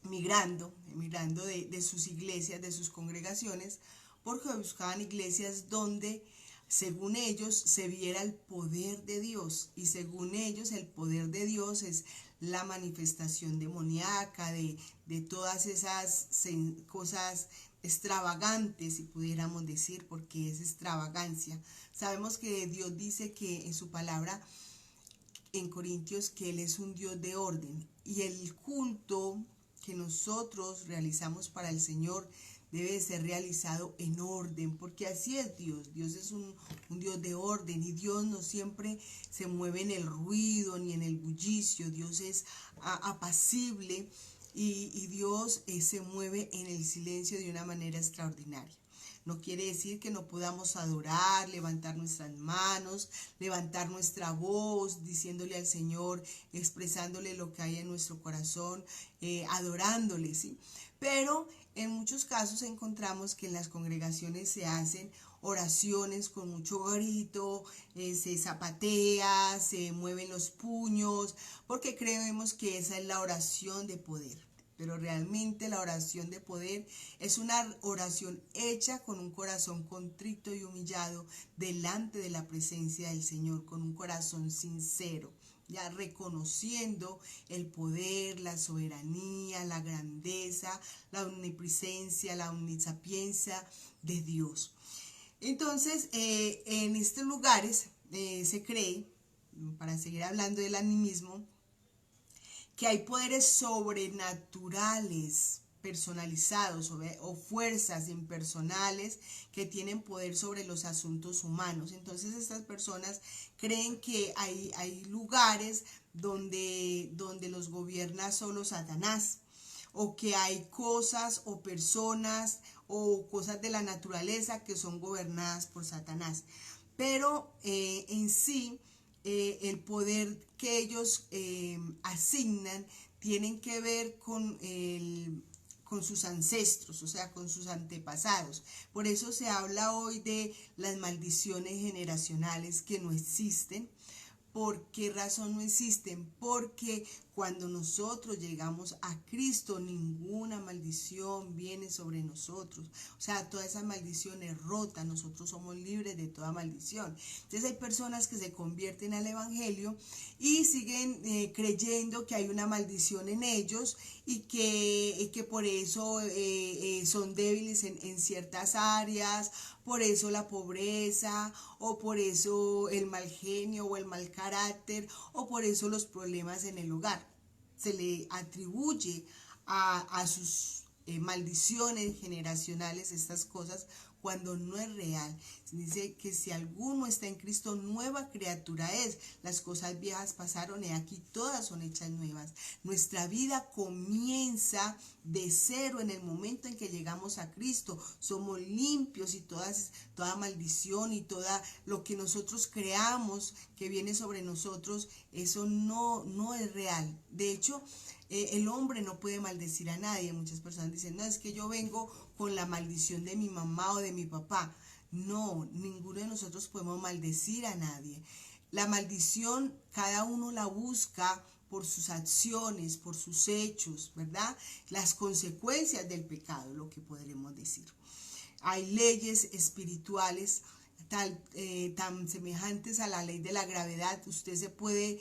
S1: migrando de sus iglesias, de sus congregaciones, porque buscaban iglesias donde, según ellos, se viera el poder de Dios. Y según ellos, el poder de Dios es la manifestación demoníaca de todas esas cosas extravagantes, si pudiéramos decir, porque es extravagancia. Sabemos que Dios dice que en su palabra, en Corintios, que Él es un Dios de orden, y el culto que nosotros realizamos para el Señor debe ser realizado en orden, porque así es Dios. Dios es un Dios de orden, y Dios no siempre se mueve en el ruido ni en el bullicio. Dios es apacible, y Dios se mueve en el silencio de una manera extraordinaria. No quiere decir que no podamos adorar, levantar nuestras manos, levantar nuestra voz, diciéndole al Señor, expresándole lo que hay en nuestro corazón, adorándole, ¿sí? Pero en muchos casos encontramos que en las congregaciones se hacen oraciones con mucho grito, se zapatea, se mueven los puños, porque creemos que esa es la oración de poder. Pero realmente la oración de poder es una oración hecha con un corazón contrito y humillado delante de la presencia del Señor, con un corazón sincero, ya reconociendo el poder, la soberanía, la grandeza, la omnipresencia, la omnisapiencia de Dios. Entonces, en estos lugares se cree, para seguir hablando del animismo, que hay poderes sobrenaturales personalizados o fuerzas impersonales que tienen poder sobre los asuntos humanos. Entonces estas personas creen que hay lugares donde los gobierna solo Satanás, o que hay cosas o personas o cosas de la naturaleza que son gobernadas por Satanás. Pero en sí, el poder que ellos asignan tienen que ver con sus ancestros, o sea, con sus antepasados. Por eso se habla hoy de las maldiciones generacionales que no existen. ¿Por qué razón no existen? Porque cuando nosotros llegamos a Cristo, ninguna maldición viene sobre nosotros. O sea, toda esa maldición es rota, nosotros somos libres de toda maldición. Entonces hay personas que se convierten al evangelio y siguen creyendo que hay una maldición en ellos y que por eso son débiles en ciertas áreas, por eso la pobreza, o por eso el mal genio o el mal carácter, o por eso los problemas en el hogar. Se le atribuye a sus maldiciones generacionales estas cosas cuando no es real. Dice que si alguno está en Cristo, nueva criatura es. Las cosas viejas pasaron y aquí todas son hechas nuevas. Nuestra vida comienza de cero en el momento en que llegamos a Cristo. Somos limpios y toda maldición y toda lo que nosotros creamos que viene sobre nosotros, eso no es real. De hecho, el hombre no puede maldecir a nadie. Muchas personas dicen, no, es que yo vengo con la maldición de mi mamá o de mi papá. No, ninguno de nosotros podemos maldecir a nadie. La maldición cada uno la busca por sus acciones, por sus hechos, ¿verdad? Las consecuencias del pecado, lo que podremos decir. Hay leyes espirituales tan semejantes a la ley de la gravedad. Usted puede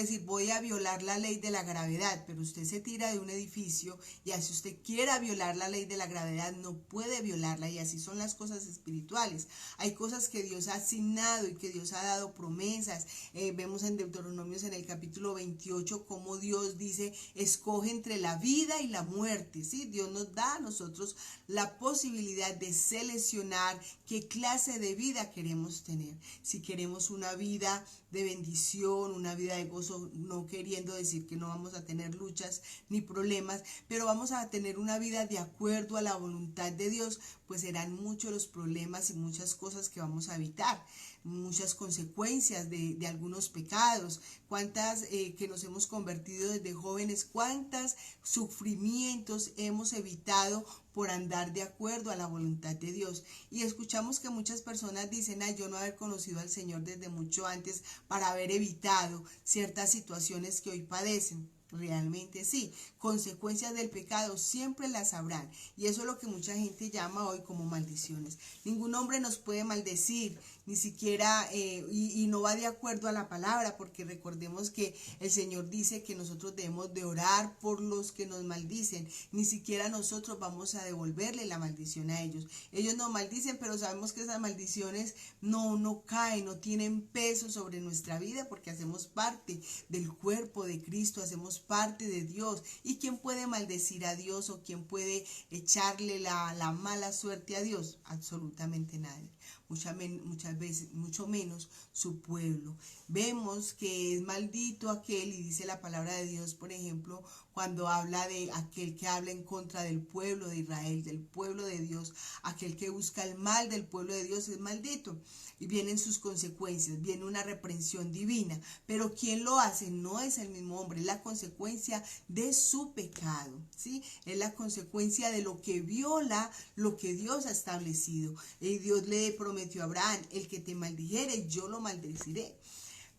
S1: decir, voy a violar la ley de la gravedad, pero usted se tira de un edificio y así usted quiera violar la ley de la gravedad, no puede violarla, y así son las cosas espirituales. Hay cosas que Dios ha asignado y que Dios ha dado promesas. Vemos en Deuteronomios en el capítulo 28 cómo Dios dice, escoge entre la vida y la muerte, ¿sí? Dios nos da a nosotros la posibilidad de seleccionar qué clase de vida queremos tener. Si queremos una vida de bendición, una vida de gozo, no queriendo decir que no vamos a tener luchas ni problemas, pero vamos a tener una vida de acuerdo a la voluntad de Dios, pues serán muchos los problemas y muchas cosas que vamos a evitar, muchas consecuencias de algunos pecados, cuántas que nos hemos convertido desde jóvenes, cuántos sufrimientos hemos evitado por andar de acuerdo a la voluntad de Dios. Y escuchamos que muchas personas dicen, ay, yo no haber conocido al Señor desde mucho antes para haber evitado ciertas situaciones que hoy padecen. Realmente sí, consecuencias del pecado siempre las habrán, y eso es lo que mucha gente llama hoy como maldiciones. Ningún hombre nos puede maldecir, ni siquiera, y no va de acuerdo a la palabra, porque recordemos que el Señor dice que nosotros debemos de orar por los que nos maldicen. Ni siquiera nosotros vamos a devolverle la maldición a ellos. Ellos nos maldicen, pero sabemos que esas maldiciones no caen, no tienen peso sobre nuestra vida, porque hacemos parte del cuerpo de Cristo, hacemos parte de Dios. ¿Y quién puede maldecir a Dios o quién puede echarle la mala suerte a Dios? Absolutamente nadie. Muchas veces, mucho menos su pueblo. Vemos que es maldito aquel, y dice la palabra de Dios, por ejemplo, cuando habla de aquel que habla en contra del pueblo de Israel, del pueblo de Dios, aquel que busca el mal del pueblo de Dios es maldito. Y vienen sus consecuencias, viene una reprensión divina. Pero quien lo hace no es el mismo hombre, es la consecuencia de su pecado, ¿sí? Es la consecuencia de lo que viola lo que Dios ha establecido. Y Dios le prometió a Abraham, el que te maldijere, yo lo maldeciré.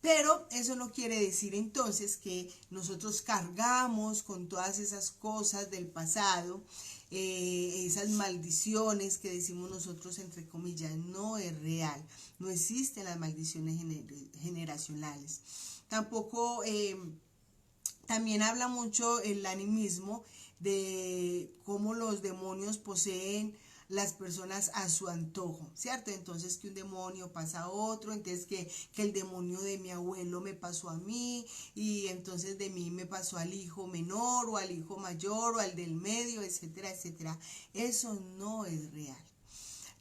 S1: Pero eso no quiere decir entonces que nosotros cargamos con todas esas cosas del pasado, esas maldiciones que decimos nosotros entre comillas. No es real, no existen las maldiciones generacionales. Tampoco, también habla mucho el animismo de cómo los demonios poseen las personas a su antojo, ¿cierto? Entonces que un demonio pasa a otro, entonces que el demonio de mi abuelo me pasó a mí, y entonces de mí me pasó al hijo menor o al hijo mayor o al del medio, etcétera, etcétera. Eso no es real.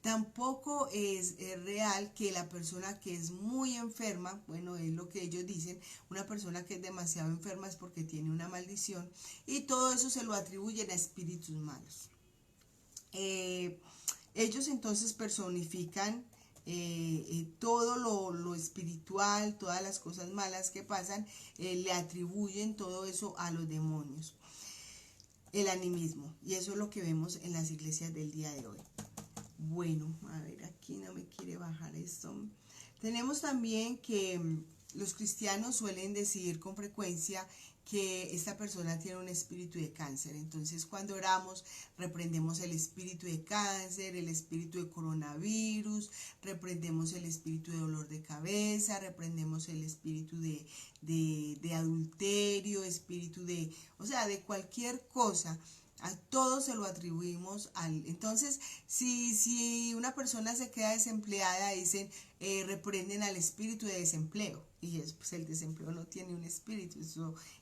S1: Tampoco es real que la persona que es muy enferma, bueno, es lo que ellos dicen, una persona que es demasiado enferma es porque tiene una maldición, y todo eso se lo atribuyen a espíritus malos. Ellos entonces personifican todo lo espiritual, todas las cosas malas que pasan, le atribuyen todo eso a los demonios, el animismo, y eso es lo que vemos en las iglesias del día de hoy. Bueno, a ver, aquí no me quiere bajar esto. Tenemos también que los cristianos suelen decir con frecuencia que esta persona tiene un espíritu de cáncer. Entonces cuando oramos, reprendemos el espíritu de cáncer, el espíritu de coronavirus, reprendemos el espíritu de dolor de cabeza, reprendemos el espíritu de adulterio, espíritu de, o sea, de cualquier cosa. A todo se lo atribuimos al... Entonces, si una persona se queda desempleada, dicen, reprenden al espíritu de desempleo. Y pues el desempleo no tiene un espíritu,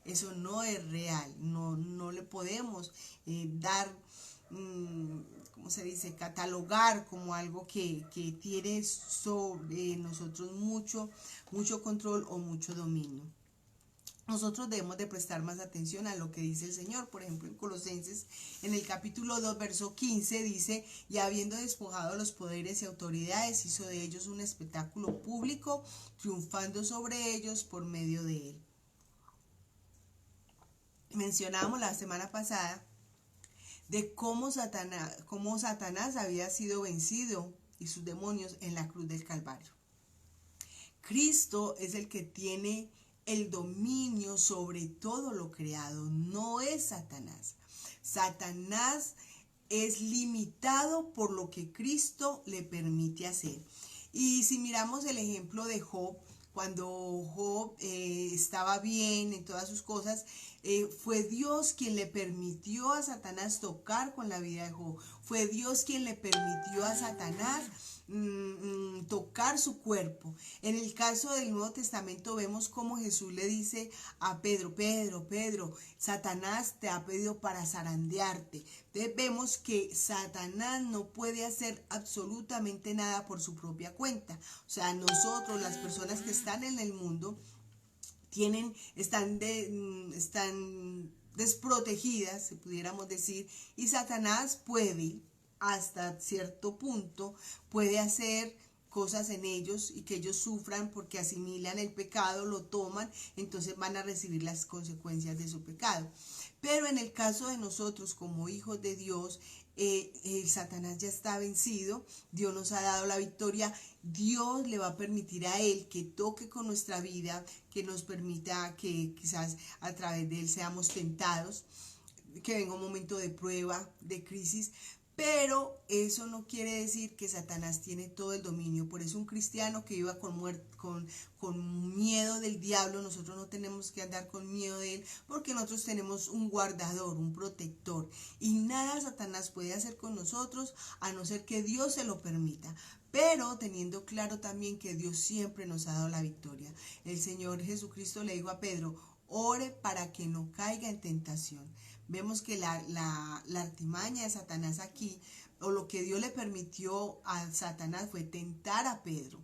S1: eso no es real, no le podemos dar, ¿cómo se dice?, catalogar como algo que tiene sobre nosotros mucho control o mucho dominio. Nosotros debemos de prestar más atención a lo que dice el Señor. Por ejemplo, en Colosenses, en el capítulo 2, verso 15, dice, y habiendo despojado los poderes y autoridades, hizo de ellos un espectáculo público, triunfando sobre ellos por medio de él. Mencionamos la semana pasada de cómo Satanás había sido vencido y sus demonios en la cruz del Calvario. Cristo es el que tiene el dominio sobre todo lo creado, no es Satanás. Satanás es limitado por lo que Cristo le permite hacer. Y si miramos el ejemplo de Job, cuando Job estaba bien en todas sus cosas, fue Dios quien le permitió a Satanás tocar con la vida de Job. Fue Dios quien le permitió a Satanás tocar su cuerpo. En el caso del Nuevo Testamento vemos cómo Jesús le dice a Pedro, Pedro, Satanás te ha pedido para zarandearte. Entonces vemos que Satanás no puede hacer absolutamente nada por su propia cuenta. O sea, nosotros, las personas que están en el mundo, están desprotegidas, si pudiéramos decir, y Satanás puede, hasta cierto punto, puede hacer cosas en ellos y que ellos sufran porque asimilan el pecado, lo toman, entonces van a recibir las consecuencias de su pecado. Pero en el caso de nosotros como hijos de Dios, el Satanás ya está vencido, Dios nos ha dado la victoria, Dios le va a permitir a él que toque con nuestra vida, que nos permita que quizás a través de él seamos tentados, que venga un momento de prueba, de crisis, pero eso no quiere decir que Satanás tiene todo el dominio. Por eso un cristiano que viva con miedo del diablo, nosotros no tenemos que andar con miedo de él, porque nosotros tenemos un guardador, un protector, y nada Satanás puede hacer con nosotros a no ser que Dios se lo permita. Pero teniendo claro también que Dios siempre nos ha dado la victoria. El Señor Jesucristo le dijo a Pedro, ore para que no caiga en tentación. Vemos que la artimaña de Satanás aquí, o lo que Dios le permitió a Satanás, fue tentar a Pedro.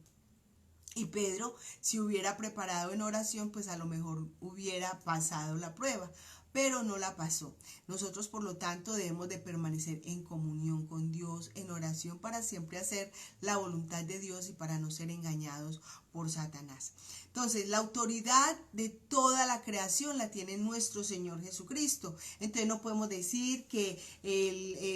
S1: Y Pedro, si hubiera preparado en oración, pues a lo mejor hubiera pasado la prueba, pero no la pasó. Nosotros, por lo tanto, debemos de permanecer en comunión con Dios, en oración, para siempre hacer la voluntad de Dios y para no ser engañados por Satanás. Entonces, la autoridad de toda la creación la tiene nuestro Señor Jesucristo. Entonces, no podemos decir que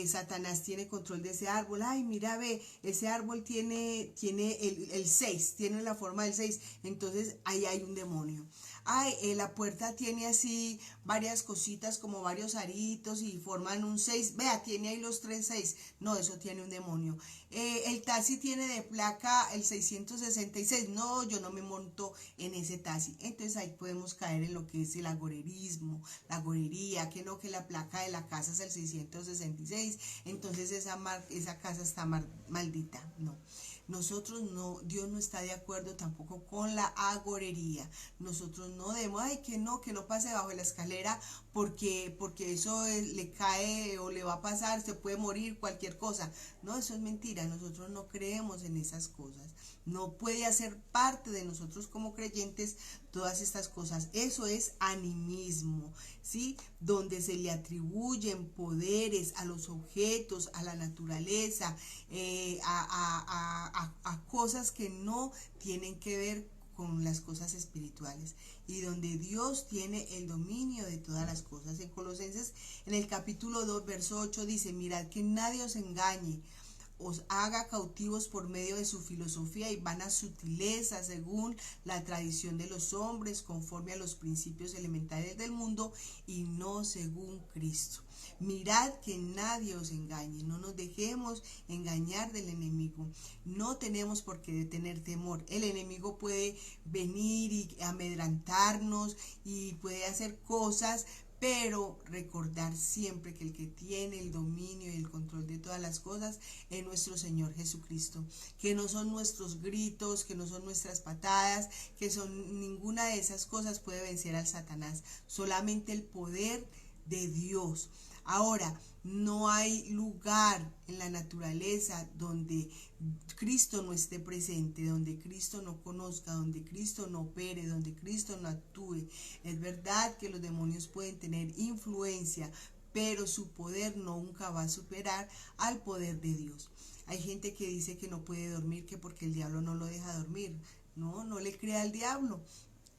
S1: Satanás tiene control de ese árbol. Ay, mira, ve, ese árbol tiene el 6, tiene la forma del 6. Entonces, ahí hay un demonio. Ay, la puerta tiene así varias cositas, como varios aritos y forman un 6. Vea, tiene ahí los 3 6. No, eso tiene un demonio. El taxi tiene de placa el 666. No, yo no me monto en ese taxi. Entonces ahí podemos caer en lo que es el agorerismo, la gorería, que no, que la placa de la casa es el 666. Entonces esa casa está maldita. No. Nosotros no, Dios no está de acuerdo tampoco con la agorería. Nosotros no debemos, ay, que no pase bajo la escalera porque eso le cae o le va a pasar, se puede morir, cualquier cosa. No, eso es mentira. Nosotros no creemos en esas cosas. No puede hacer parte de nosotros como creyentes todas estas cosas. Eso es animismo, ¿sí? Donde se le atribuyen poderes a los objetos, a la naturaleza, a cosas que no tienen que ver con las cosas espirituales, y donde Dios tiene el dominio de todas las cosas. En Colosenses, en el capítulo 2, verso 8, dice, mirad que nadie os engañe os haga cautivos por medio de su filosofía y vana sutileza, según la tradición de los hombres, conforme a los principios elementales del mundo y no según Cristo. Mirad que nadie os engañe, no nos dejemos engañar del enemigo. No tenemos por qué tener temor. El enemigo puede venir y amedrantarnos y puede hacer cosas, pero recordar siempre que el que tiene el dominio y el control de todas las cosas es nuestro Señor Jesucristo, que no son nuestros gritos, que no son nuestras patadas, que son ninguna de esas cosas puede vencer al Satanás, solamente el poder de Dios. Ahora, no hay lugar en la naturaleza donde Cristo no esté presente, donde Cristo no conozca, donde Cristo no opere, donde Cristo no actúe. Es verdad que los demonios pueden tener influencia, pero su poder nunca va a superar al poder de Dios. Hay gente que dice que no puede dormir, que porque el diablo no lo deja dormir. No, no le crea al diablo,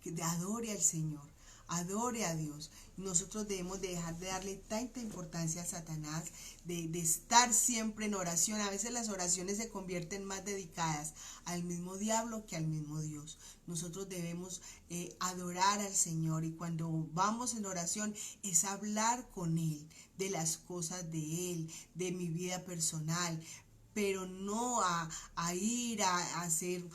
S1: que adore al Señor. Adore a Dios. Nosotros debemos de dejar de darle tanta importancia a Satanás, de estar siempre en oración. A veces las oraciones se convierten más dedicadas al mismo diablo que al mismo Dios. Nosotros debemos adorar al Señor, y cuando vamos en oración es hablar con Él de las cosas de Él, de mi vida personal, pero no a ir a hacer,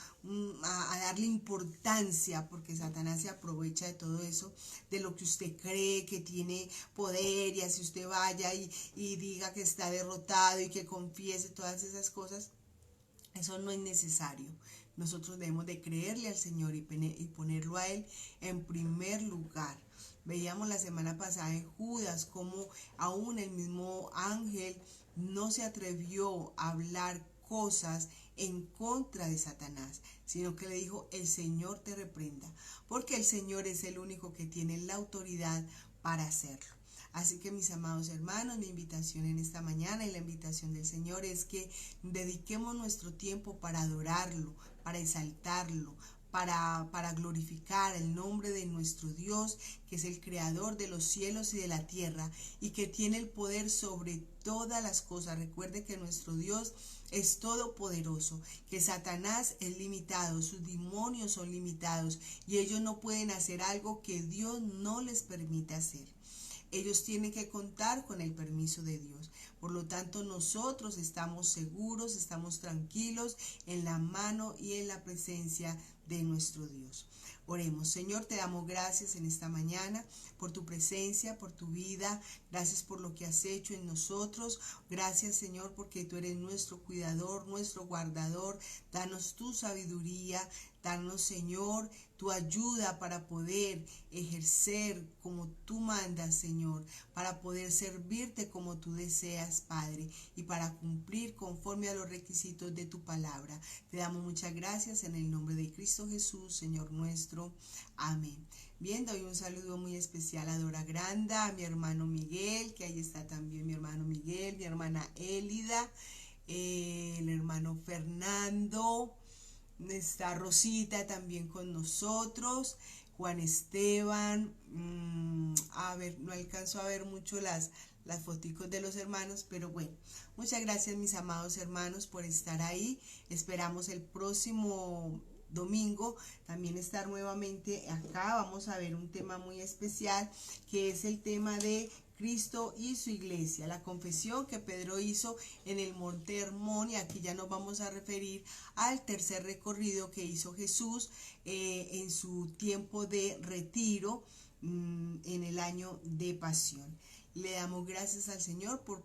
S1: a darle importancia, porque Satanás se aprovecha de todo eso, de lo que usted cree que tiene poder, y así usted vaya y diga que está derrotado y que confiese todas esas cosas. Eso no es necesario. Nosotros debemos de creerle al Señor y ponerlo a Él en primer lugar. Veíamos la semana pasada en Judas cómo aún el mismo ángel no se atrevió a hablar cosas en contra de Satanás, sino que le dijo: el Señor te reprenda, porque el Señor es el único que tiene la autoridad para hacerlo. Así que, mis amados hermanos, mi invitación en esta mañana y la invitación del Señor es que dediquemos nuestro tiempo para adorarlo, para exaltarlo, para glorificar el nombre de nuestro Dios, que es el creador de los cielos y de la tierra, y que tiene el poder sobre todas las cosas. Recuerde que nuestro Dios es todopoderoso, que Satanás es limitado, sus demonios son limitados, y ellos no pueden hacer algo que Dios no les permite hacer. Ellos tienen que contar con el permiso de Dios. Por lo tanto, nosotros estamos seguros, estamos tranquilos en la mano y en la presencia de nuestro Dios. Oremos. Señor, te damos gracias en esta mañana por tu presencia, por tu vida. Gracias por lo que has hecho en nosotros. Gracias, Señor, porque tú eres nuestro cuidador, nuestro guardador. Danos tu sabiduría. Danos, Señor, tu ayuda para poder ejercer como tú mandas, Señor, para poder servirte como tú deseas, Padre, y para cumplir conforme a los requisitos de tu palabra. Te damos muchas gracias en el nombre de Cristo Jesús, Señor nuestro. Amén. Bien, doy un saludo muy especial a Dora Granda, a mi hermano Miguel, que ahí está también mi hermano Miguel, mi hermana Élida, el hermano Fernando. Está Rosita también con nosotros, Juan Esteban. A ver, no alcanzo a ver mucho las foticos de los hermanos, pero bueno, muchas gracias, mis amados hermanos, por estar ahí. Esperamos el próximo domingo también estar nuevamente acá. Vamos a ver un tema muy especial, que es el tema de Cristo y su iglesia, la confesión que Pedro hizo en el Monte Hermón, y aquí ya nos vamos a referir al tercer recorrido que hizo Jesús en su tiempo de retiro en el año de pasión. Le damos gracias al Señor por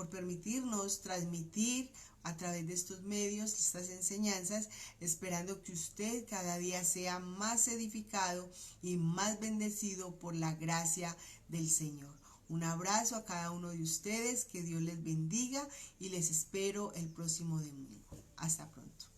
S1: permitirnos transmitir a través de estos medios estas enseñanzas, esperando que usted cada día sea más edificado y más bendecido por la gracia del Señor. Un abrazo a cada uno de ustedes, que Dios les bendiga, y les espero el próximo domingo. Hasta pronto.